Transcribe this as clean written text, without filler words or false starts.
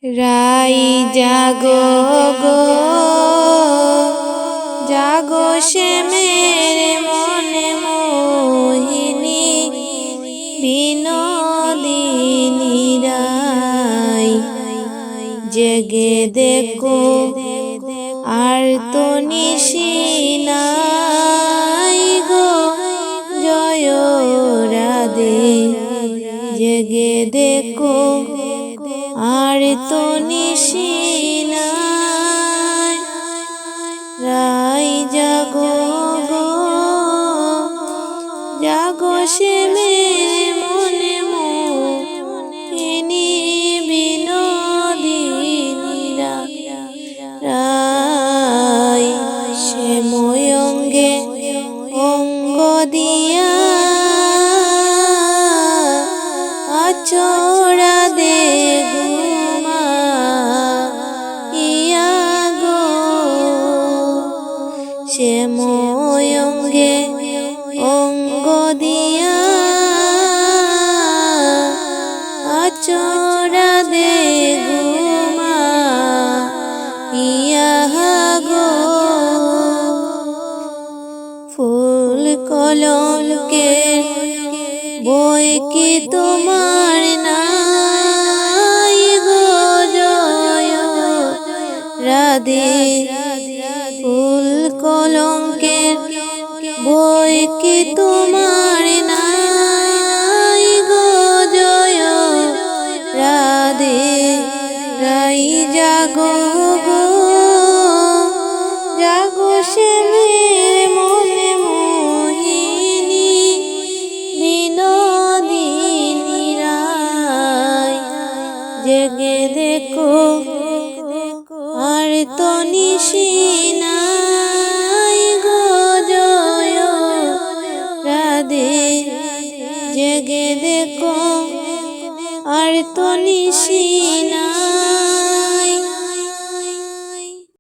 রাই জাগো গো জাগো শ্যামের মনে মোহিনী বিনোদিনী রাই জেগে দেখো আর তো নিশি নাই গো জয় রাধে জেগে দেখো আর তো নিশি নাই রাই জাগো গো জাগো শ্যামের মনে মোহিনী বিনোদিনী রাই শ্যাময় অঙ্গে অঙ্গ দিয়া আচরা দে শ্যাময় অঙ্গে অঙ্গ দিয়া আচরা দে ঘুমা ইয়া গো ফুল কলঙ্কের বই কি তোমার নাই গো জয় রাধে ফুল কলঙ্কের বই কি তোমার নাই গো জয় রাধে রাই জাগো গো জাগো শ্যামের মনে মোহিনী বিনোদিনী রাই জেগে দেখো আর তো নিশি নাই গো জয় রাধে জেগে দেখো আর তো নিশি নাই।